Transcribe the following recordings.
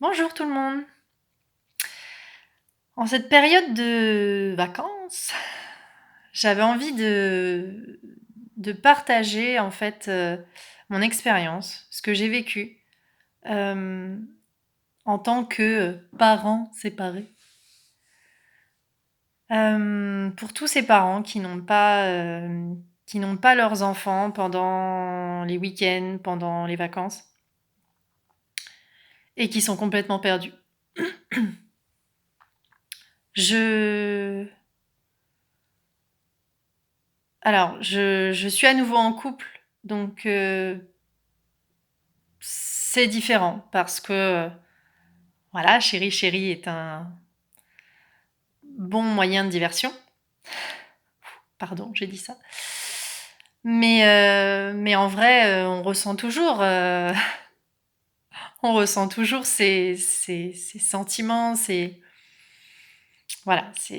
Bonjour tout le monde. En cette période de vacances, j'avais envie de partager en fait mon expérience, ce que j'ai vécu euh, en tant que parent séparé. Pour tous ces parents qui n'ont pas leurs enfants pendant les week-ends, pendant les vacances, et qui sont complètement perdus. Je, je suis à nouveau en couple, donc c'est différent parce que, voilà, Chéri Chéri est un bon moyen de diversion. Pardon, j'ai dit ça. Mais en vrai, on ressent toujours ces sentiments, voilà, ce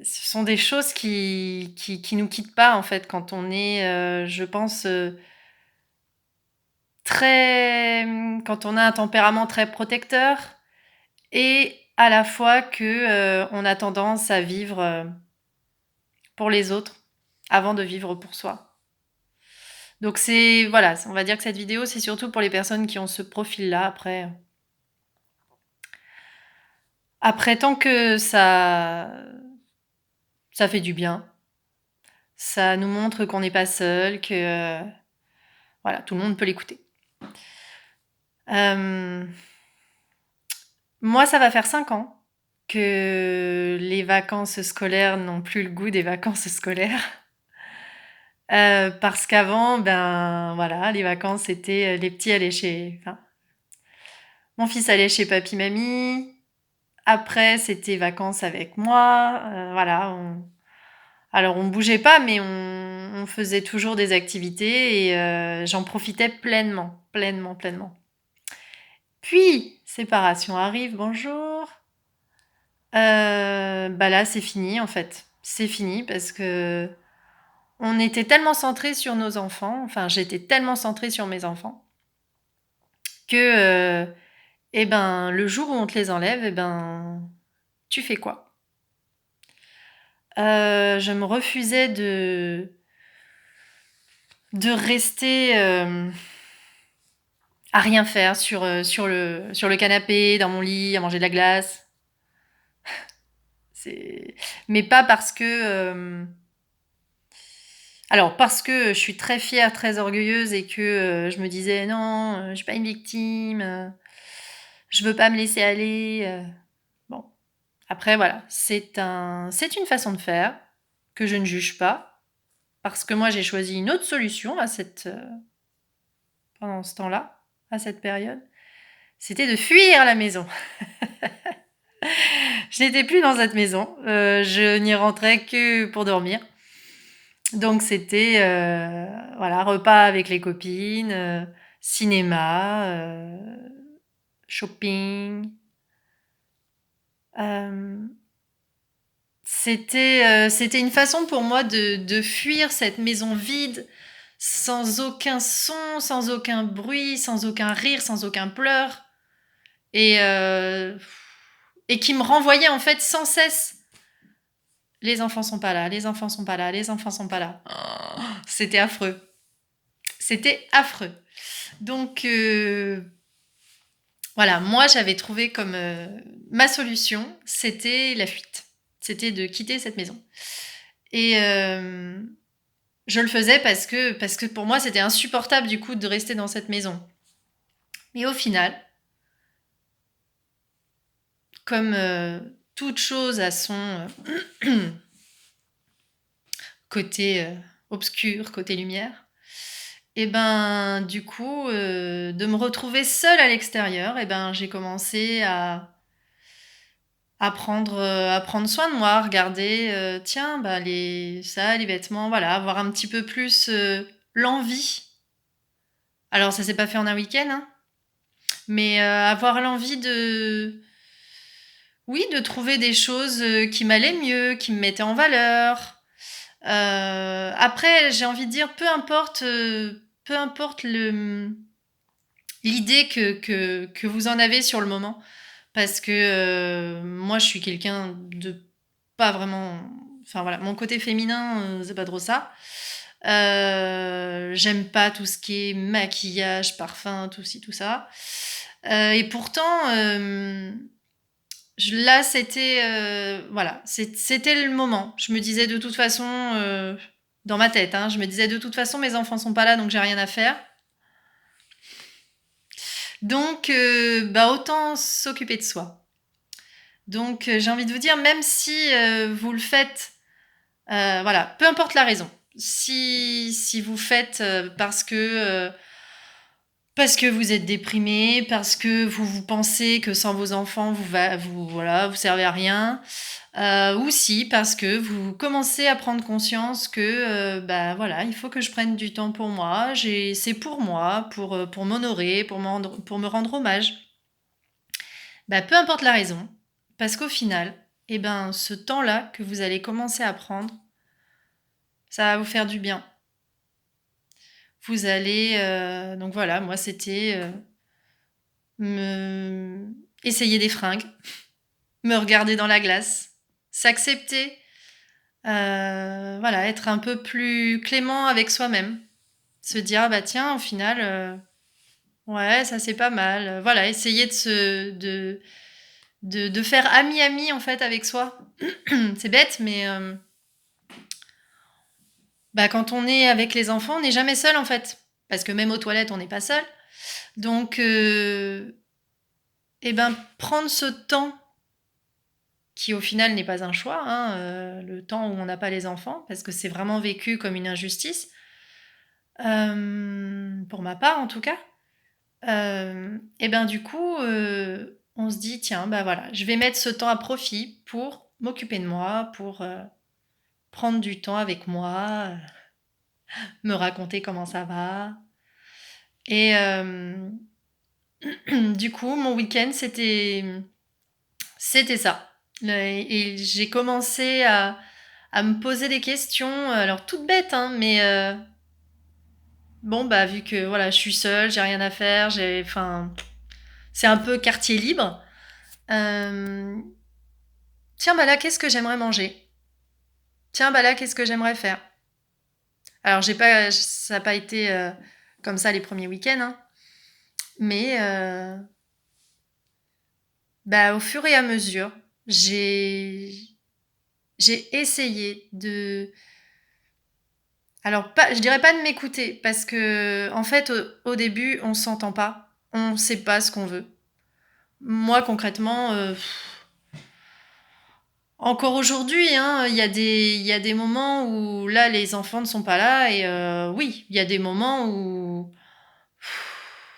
sont des choses qui nous quittent pas en fait quand on est, je pense, quand on a un tempérament très protecteur et à la fois que on a tendance à vivre pour les autres avant de vivre pour soi. Donc c'est voilà, on va dire que cette vidéo c'est surtout pour les personnes qui ont ce profil-là. Après tant que ça fait du bien, ça nous montre qu'on n'est pas seul, que voilà, tout le monde peut l'écouter. Euh, Moi, ça va faire 5 ans que les vacances scolaires n'ont plus le goût des vacances scolaires. Parce qu'avant, ben voilà, les vacances, c'était les petits allaient chez. Enfin, mon fils allait chez papy, mamie. Après, c'était vacances avec moi. Voilà. Alors, on bougeait pas, mais on faisait toujours des activités et j'en profitais pleinement, pleinement, pleinement. Puis, séparation arrive, bonjour. Bah là, c'est fini en fait. C'est fini parce que on était tellement centrés sur nos enfants, enfin j'étais tellement centrée sur mes enfants, que eh ben le jour où on te les enlève, eh ben tu fais quoi? Je me refusais de rester à rien faire sur le canapé, dans mon lit, à manger de la glace. C'est... Mais pas parce que alors, parce que je suis très fière, très orgueilleuse et que je me disais non, je suis pas une victime, je veux pas me laisser aller. Bon, après voilà, c'est une façon de faire que je ne juge pas parce que moi j'ai choisi une autre solution pendant ce temps-là, à cette période. C'était de fuir la maison. Je n'étais plus dans cette maison, je n'y rentrais que pour dormir. Donc c'était voilà, repas avec les copines, cinéma, shopping. Euh, c'était une façon pour moi de fuir cette maison vide, sans aucun son, sans aucun bruit, sans aucun rire, sans aucun pleur, et, euh, et qui me renvoyait en fait sans cesse. Les enfants sont pas là, les enfants sont pas là, les enfants sont pas là. Oh, c'était affreux. C'était affreux. Donc voilà, moi j'avais trouvé comme ma solution, c'était la fuite. C'était de quitter cette maison. Et je le faisais parce que pour moi c'était insupportable du coup de rester dans cette maison. Mais au final, comme toute chose a son côté obscur, côté lumière, et ben du coup, de me retrouver seule à l'extérieur, et ben j'ai commencé à prendre soin de moi, regarder, tiens, bah, les vêtements, voilà, avoir un petit peu plus l'envie. Alors, ça s'est pas fait en un week-end, hein, mais avoir l'envie oui, de trouver des choses qui m'allaient mieux, qui me mettaient en valeur. Après, j'ai envie de dire, peu importe l'idée que vous en avez sur le moment. Parce que moi, je suis quelqu'un de pas vraiment. Enfin voilà, mon côté féminin, c'est pas trop ça. J'aime pas tout ce qui est maquillage, parfum, tout ci, tout ça. Et pourtant, là, c'était voilà, c'était le moment. Je me disais de toute façon, dans ma tête, hein, je me disais de toute façon, mes enfants sont pas là, donc j'ai rien à faire. Donc, bah autant s'occuper de soi. Donc, j'ai envie de vous dire, même si vous le faites, voilà, peu importe la raison. Si vous faites parce que vous êtes déprimé, parce que vous pensez que sans vos enfants, voilà, vous servez à rien, ou si parce que vous commencez à prendre conscience que, bah voilà, il faut que je prenne du temps pour moi, c'est pour moi, pour m'honorer, pour me rendre hommage. Bah, peu importe la raison, parce qu'au final, eh ben, ce temps-là que vous allez commencer à prendre, ça va vous faire du bien. Vous allez, donc voilà, moi c'était me essayer des fringues, me regarder dans la glace, s'accepter, voilà, être un peu plus clément avec soi-même, se dire ah bah tiens au final, ouais ça c'est pas mal, voilà, essayer de faire ami en fait avec soi. C'est bête mais bah, quand on est avec les enfants, on n'est jamais seul en fait. Parce que même aux toilettes, on n'est pas seul. Donc, eh ben, prendre ce temps, qui au final n'est pas un choix, hein, le temps où on n'a pas les enfants, parce que c'est vraiment vécu comme une injustice, pour ma part en tout cas, et ben du coup, on se dit, tiens, bah voilà, je vais mettre ce temps à profit pour m'occuper de moi, pour prendre du temps avec moi, me raconter comment ça va. Et du coup, mon week-end, c'était ça. Et j'ai commencé à me poser des questions, alors toutes bêtes, hein, mais bon, bah vu que voilà, je suis seule, j'ai rien à faire, enfin, c'est un peu quartier libre. Euh, Tiens, bah là, qu'est-ce que j'aimerais manger? Tiens, bah là, qu'est-ce que j'aimerais faire? Alors, ça n'a pas été comme ça les premiers week-ends, hein, mais bah, au fur et à mesure, j'ai j'ai essayé alors pas, je dirais pas de m'écouter parce que en fait au début on s'entend pas, on sait pas ce qu'on veut. Moi concrètement, encore aujourd'hui, hein, il y a des moments où là les enfants ne sont pas là et oui, il y a des moments où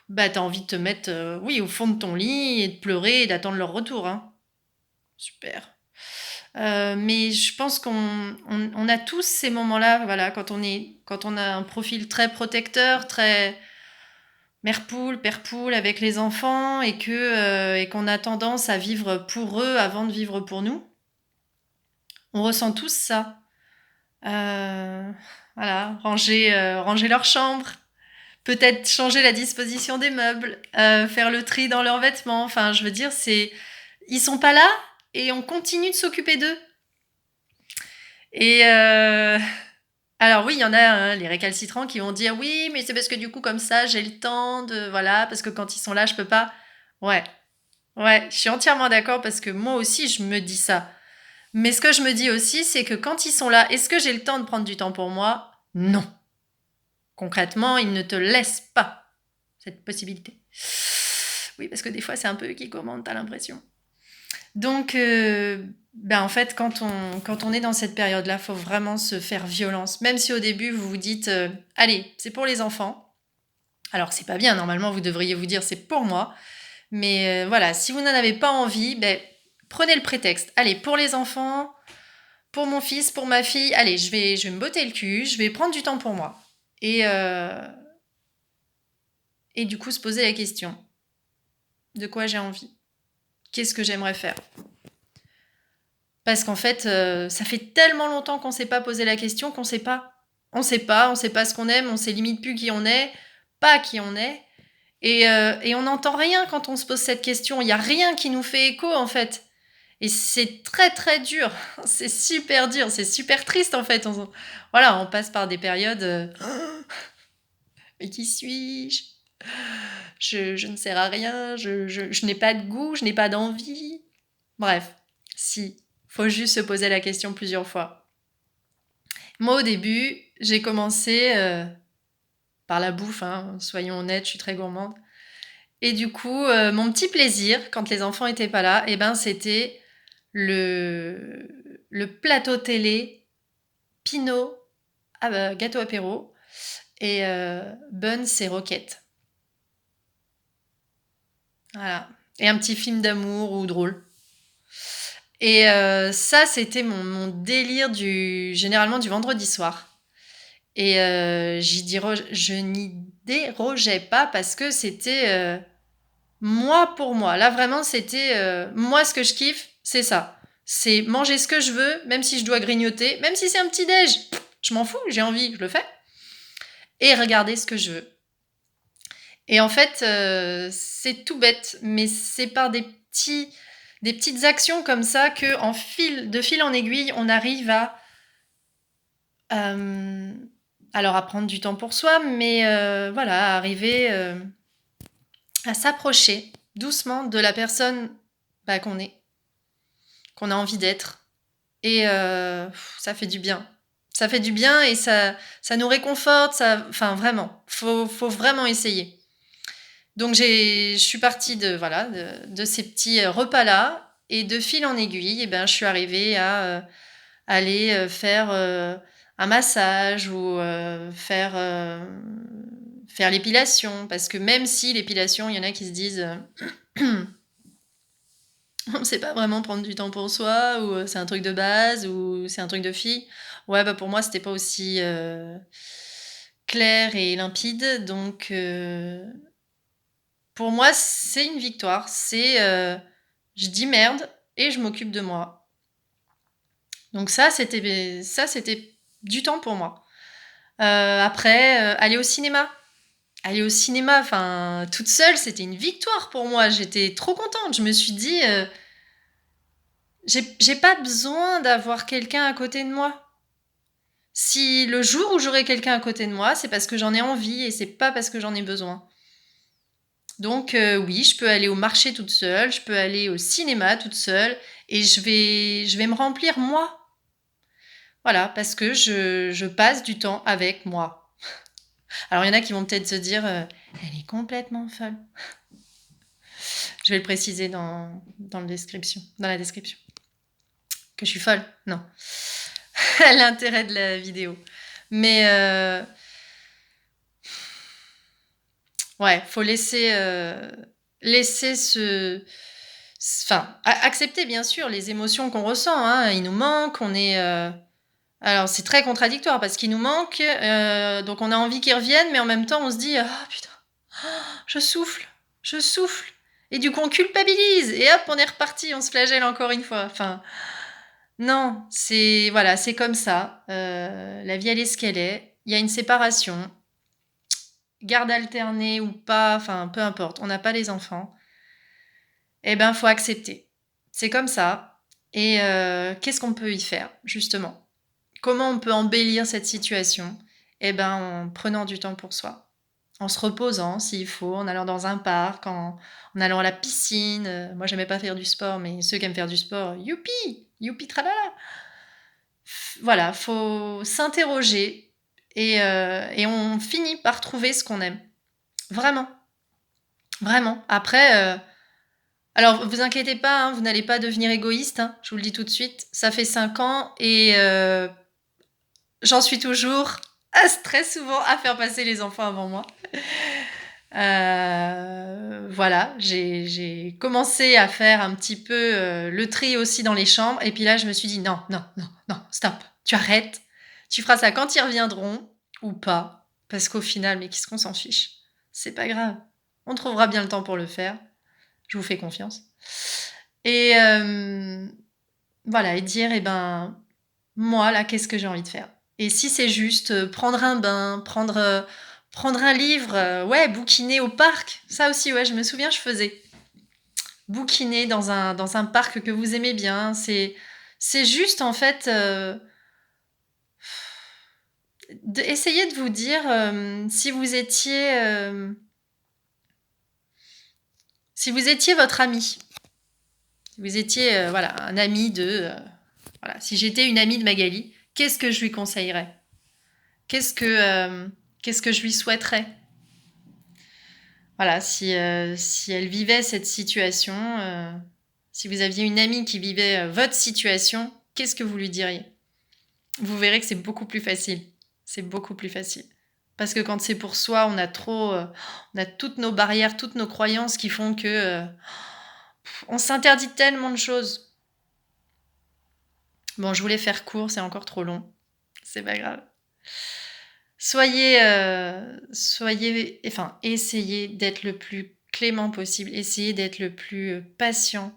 bah t'as envie de te mettre, oui, au fond de ton lit et de pleurer et d'attendre leur retour, hein. Super. Mais je pense qu'on a tous ces moments-là, voilà, quand on a un profil très protecteur, très mère poule, père poule avec les enfants et qu'on a tendance à vivre pour eux avant de vivre pour nous. On ressent tous ça. Euh, voilà, ranger leur chambre, peut-être changer la disposition des meubles, faire le tri dans leurs vêtements. Enfin, je veux dire, ils sont pas là et on continue de s'occuper d'eux. Et alors oui, il y en a, hein, les récalcitrants qui vont dire oui, mais c'est parce que du coup comme ça j'ai le temps de voilà parce que quand ils sont là je peux pas. Ouais, ouais, je suis entièrement d'accord parce que moi aussi je me dis ça. Mais ce que je me dis aussi c'est que quand ils sont là, est-ce que j'ai le temps de prendre du temps pour moi? Non. Concrètement, ils ne te laissent pas cette possibilité. Oui, parce que des fois c'est un peu eux qui commandent, t'as l'impression. Donc, ben en fait, quand on est dans cette période-là, faut vraiment se faire violence. Même si au début, vous vous dites, allez, c'est pour les enfants. Alors que c'est pas bien, normalement, vous devriez vous dire, c'est pour moi. Mais voilà, si vous n'en avez pas envie, ben, prenez le prétexte. Allez, pour les enfants, pour mon fils, pour ma fille, allez, je vais me botter le cul, je vais prendre du temps pour moi. Et du coup, se poser la question, de quoi j'ai envie? Qu'est-ce que j'aimerais faire? Parce qu'en fait, ça fait tellement longtemps qu'on s'est pas posé la question qu'on sait pas. On sait pas ce qu'on aime, on sait limite plus qui on est, pas qui on est. Et on n'entend rien quand on se pose cette question. Il y a rien qui nous fait écho, en fait. Et c'est très, très dur. C'est super dur. C'est super triste, en fait. Voilà, on passe par des périodes... mais qui suis-je? Je ne sers à rien. Je n'ai pas de goût. Je n'ai pas d'envie. Bref, si. Faut juste se poser la question plusieurs fois. Moi, au début, j'ai commencé par la bouffe, hein, soyons honnêtes, je suis très gourmande. Et du coup, mon petit plaisir, quand les enfants étaient pas là, eh ben, c'était le, le plateau télé, Pinot, gâteau apéro, et buns et roquettes. Voilà. Et un petit film d'amour ou drôle. Et ça, c'était mon délire généralement du vendredi soir. Et je n'y dérogeais pas parce que c'était moi pour moi. Là, vraiment, c'était moi, ce que je kiffe, c'est ça. C'est manger ce que je veux, même si je dois grignoter, même si c'est un petit déj. Je m'en fous, j'ai envie, je le fais. Et regarder ce que je veux. Et en fait, c'est tout bête, mais c'est par des petites actions comme ça que, de fil en aiguille, on arrive euh, alors à prendre du temps pour soi, mais voilà, à arriver à s'approcher doucement de la personne qu'on est, qu'on a envie d'être. Et ça fait du bien. Ça fait du bien et ça nous réconforte. Enfin, vraiment, faut vraiment essayer. Donc je suis partie de ces petits repas-là et de fil en aiguille, eh ben, je suis arrivée à aller faire un massage ou faire l'épilation. Parce que même si l'épilation, il y en a qui se disent c'est pas vraiment prendre du temps pour soi, ou c'est un truc de base, ou c'est un truc de fille. Ouais, bah pour moi, c'était pas aussi clair et limpide. Donc, pour moi, c'est une victoire. Je dis merde et je m'occupe de moi. Donc ça, c'était du temps pour moi. Après, aller au cinéma. Aller au cinéma, enfin, toute seule, c'était une victoire pour moi. J'étais trop contente. Je me suis dit, j'ai pas besoin d'avoir quelqu'un à côté de moi. Si le jour où j'aurai quelqu'un à côté de moi, c'est parce que j'en ai envie et c'est pas parce que j'en ai besoin. Donc oui, je peux aller au marché toute seule, je peux aller au cinéma toute seule et je vais me remplir moi. Voilà, parce que je passe du temps avec moi. Alors il y en a qui vont peut-être se dire, elle est complètement folle. Je vais le préciser dans la description. Que je suis folle. Non. L'intérêt de la vidéo. Mais ouais, faut laisser enfin, accepter bien sûr les émotions qu'on ressent. Hein. Il nous manque, on est. Alors c'est très contradictoire parce qu'il nous manque, donc on a envie qu'il revienne, mais en même temps on se dit ah putain, je souffle, je souffle, et du coup on culpabilise et hop on est reparti, on se flagelle encore une fois. Enfin non, c'est comme ça. La vie elle est ce qu'elle est. Il y a une séparation. Garde alternée ou pas, enfin peu importe, on n'a pas les enfants, eh ben faut accepter. C'est comme ça. Et qu'est-ce qu'on peut y faire, justement? Comment on peut embellir cette situation? Eh ben en prenant du temps pour soi. En se reposant s'il faut, en allant dans un parc, en allant à la piscine. Moi j'aimais pas faire du sport, mais ceux qui aiment faire du sport, youpi! Youpi tralala! Voilà, faut s'interroger et on finit par trouver ce qu'on aime. Vraiment. Vraiment. Après, alors vous inquiétez pas, hein, vous n'allez pas devenir égoïste, hein, je vous le dis tout de suite. Ça fait 5 ans et j'en suis toujours très souvent à faire passer les enfants avant moi. Voilà, j'ai commencé à faire un petit peu le tri aussi dans les chambres. Et puis là, je me suis dit non, non, non, non, stop, tu arrêtes. Tu feras ça quand ils reviendront ou pas. Parce qu'au final, mais qu'est-ce qu'on s'en fiche? C'est pas grave. On trouvera bien le temps pour le faire. Je vous fais confiance. Et voilà, et dire, eh ben, moi, là, qu'est-ce que j'ai envie de faire? Et si c'est juste prendre un bain, Prendre un livre, ouais, bouquiner au parc, ça aussi, ouais, je me souviens, je faisais. Bouquiner dans un parc que vous aimez bien, c'est juste en fait essayer de vous dire si vous étiez votre ami, si vous étiez voilà un ami voilà, si j'étais une amie de Magali, qu'est-ce que je lui conseillerais? Qu'est-ce que qu'est-ce que je lui souhaiterais? Voilà, si elle vivait cette situation, si vous aviez une amie qui vivait votre situation, qu'est-ce que vous lui diriez? Vous verrez que c'est beaucoup plus facile. C'est beaucoup plus facile. Parce que quand c'est pour soi, on a toutes nos barrières, toutes nos croyances qui font que on s'interdit tellement de choses. Bon, je voulais faire court, c'est encore trop long. C'est pas grave. Enfin, essayez d'être le plus clément possible. Essayez d'être le plus patient.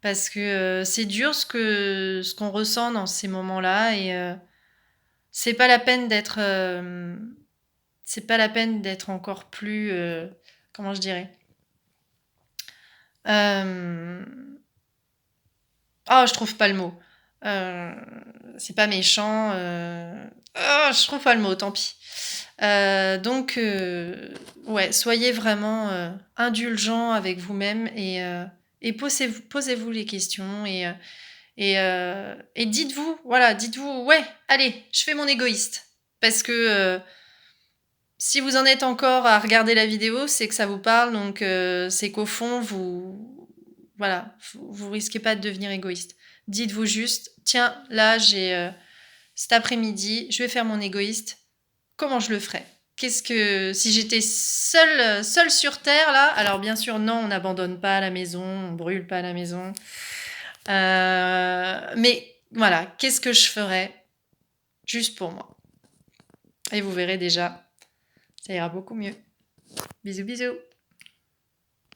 Parce que c'est dur ce qu'on ressent dans ces moments-là et c'est pas la peine d'être c'est pas la peine d'être encore plus comment je dirais euh, oh je trouve pas le mot. Euh, c'est pas méchant. Oh, je trouve pas le mot, tant pis. Donc ouais, soyez vraiment indulgent avec vous-même et posez-vous les questions et dites-vous, voilà, dites-vous, ouais, allez, je fais mon égoïste. Parce que si vous en êtes encore à regarder la vidéo, c'est que ça vous parle, donc c'est qu'au fond, voilà, vous risquez pas de devenir égoïste. Dites-vous juste, tiens, là, cet après-midi, je vais faire mon égoïste. Comment je le ferais? Si j'étais seule sur Terre, là, alors bien sûr, non, on n'abandonne pas la maison, on brûle pas la maison. Mais voilà, qu'est-ce que je ferais juste pour moi? Et vous verrez déjà, ça ira beaucoup mieux. Bisous, bisous.